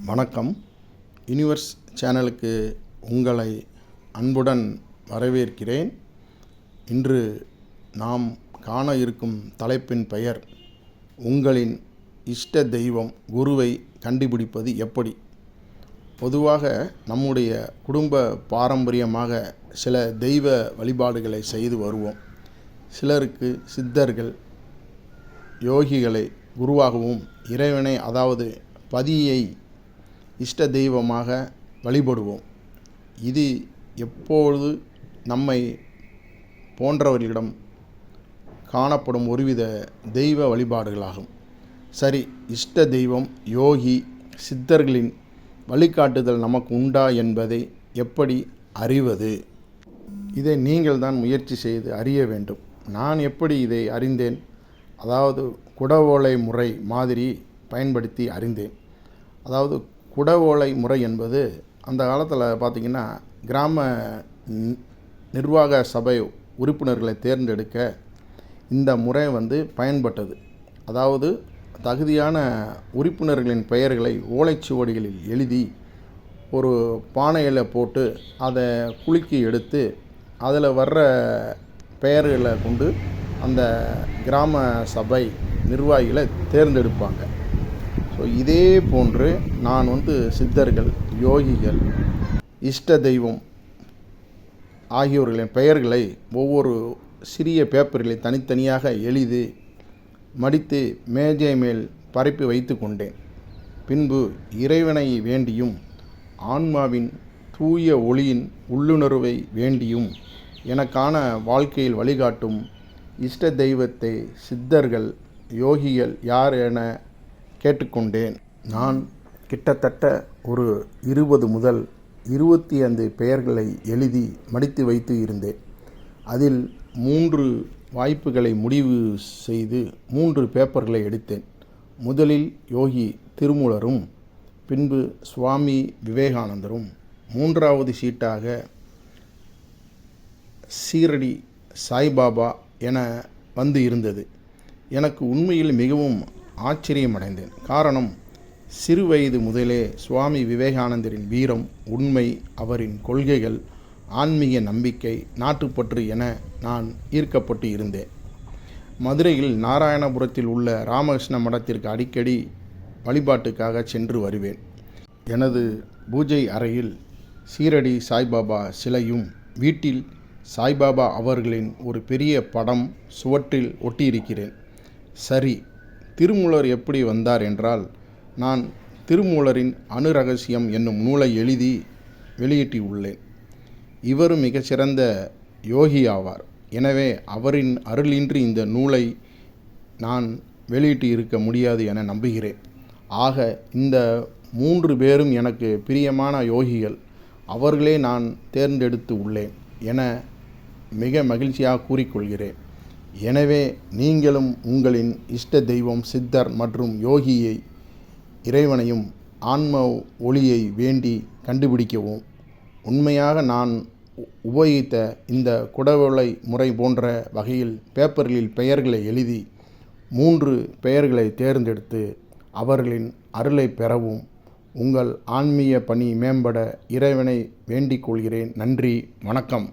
வணக்கம். யூனிவர்ஸ் சேனலுக்கு உங்களை அன்புடன் வரவேற்கிறேன். இன்று நாம் காண இருக்கும் தலைப்பின் பெயர், உங்களின் இஷ்ட தெய்வம் குருவை கண்டுபிடிப்பது எப்படி. பொதுவாக நம்முடைய குடும்ப பாரம்பரியமாக சில தெய்வ வழிபாடுகளை செய்து வருவோம். சிலருக்கு சித்தர்கள், யோகிகளை குருவாகவும், இறைவனை அதாவது பதியை இஷ்ட தெய்வமாக வழிபடுவோம். இது எப்பொழுது நம்மை போன்றவர்களிடம் காணப்படும் ஒருவித தெய்வ வழிபாடுகளாகும். சரி, இஷ்ட தெய்வம், யோகி, சித்தர்களின் வழிகாட்டுதல் நமக்கு உண்டா என்பதை எப்படி அறிவது? இதை நீங்கள் தான் முயற்சி செய்து அறிய வேண்டும். நான் எப்படி இதை அறிந்தேன்? அதாவது குடவோலை முறை மாதிரி பயன்படுத்தி அறிந்தேன். அதாவது குடவோலை முறை என்பது அந்த காலத்தில் பார்த்திங்கன்னா, கிராம நிர்வாக சபை உறுப்பினர்களை தேர்ந்தெடுக்க இந்த முறை பயன்பட்டது. அதாவது தகுதியான உறுப்பினர்களின் பெயர்களை ஓலைச்சுவடிகளில் எழுதி ஒரு பானையில் போட்டு அதை குலுக்கி எடுத்து அதில் வர்ற பெயர்களை கொண்டு அந்த கிராம சபை நிர்வாகிகளை தேர்ந்தெடுப்பாங்க. ஸோ இதே போன்று நான் சித்தர்கள், யோகிகள், இஷ்ட தெய்வம் ஆகியோர்களின் பெயர்களை ஒவ்வொரு சிறிய பேப்பர்களை தனித்தனியாக எழுதி மடித்து மேஜை மேல் பரப்பி வைத்து கொண்டேன். பின்பு இறைவனை வேண்டியும், ஆன்மாவின் தூய ஒளியின் உள்ளுணர்வை வேண்டியும், எனக்கான வாழ்க்கையில் வழிகாட்டும் இஷ்ட தெய்வத்தை, சித்தர்கள், யோகிகள் யார் என கேட்டுக்கொண்டேன். நான் கிட்டத்தட்ட ஒரு 20 முதல் 25 பெயர்களை எழுதி மடித்து வைத்து இருந்தேன். அதில் 3 வாய்ப்புகளை முடிவு செய்து 3 பேப்பர்களை எடுத்தேன். முதலில் யோகி திருமூலரும், பின்பு சுவாமி விவேகானந்தரும், 3வது சீட்டாக சீரடி சாய்பாபா என இருந்தது. எனக்கு உண்மையில் மிகவும் ஆச்சரியமடைந்தேன். காரணம், சிறு வயது முதலே சுவாமி விவேகானந்தரின் வீரம், உண்மை, அவரின் கொள்கைகள், ஆன்மீக நம்பிக்கை, நாட்டுப்பற்று என நான் ஈர்க்கப்பட்டு இருந்தேன். மதுரையில் நாராயணபுரத்தில் உள்ள ராமகிருஷ்ண மடத்திற்கு அடிக்கடி வழிபாட்டுக்காக சென்று வருவேன். எனது பூஜை அறையில் சீரடி சாய்பாபா சிலையும், வீட்டில் சாய்பாபா அவர்களின் ஒரு பெரிய படம் சுவற்றில் ஒட்டியிருக்கிறேன். சரி, திருமூலர் எப்படி வந்தார் என்றால், நான் திருமூலரின் அணுரகசியம் என்னும் நூலை எழுதி வெளியிட்டுள்ளேன். இவரும் மிகச்சிறந்த யோகி ஆவார். எனவே அவரின் அருளின்றி இந்த நூலை நான் வெளியிட்டு இருக்க முடியாது என நம்புகிறேன். ஆக இந்த 3 பேரும் எனக்கு பிரியமான யோகிகள், அவர்களே நான் தேர்ந்தெடுத்து உள்ளேன் என மிக மகிழ்ச்சியாக கூறிக்கொள்கிறேன். எனவே நீங்களும் உங்களின் இஷ்ட தெய்வம், சித்தர் மற்றும் யோகியை, இறைவனையும் ஆன்ம ஒளியை வேண்டி கண்டுபிடிக்கவும். உண்மையாக நான் உபயோகித்த இந்த குடவோலை முறை போன்ற வகையில் பேப்பர்களில் பெயர்களை எழுதி 3 பெயர்களை தேர்ந்தெடுத்து அவர்களின் அருளை பெறவும். உங்கள் ஆன்மீக பணி மேம்பட இறைவனை வேண்டிக் கொள்கிறேன். நன்றி, வணக்கம்.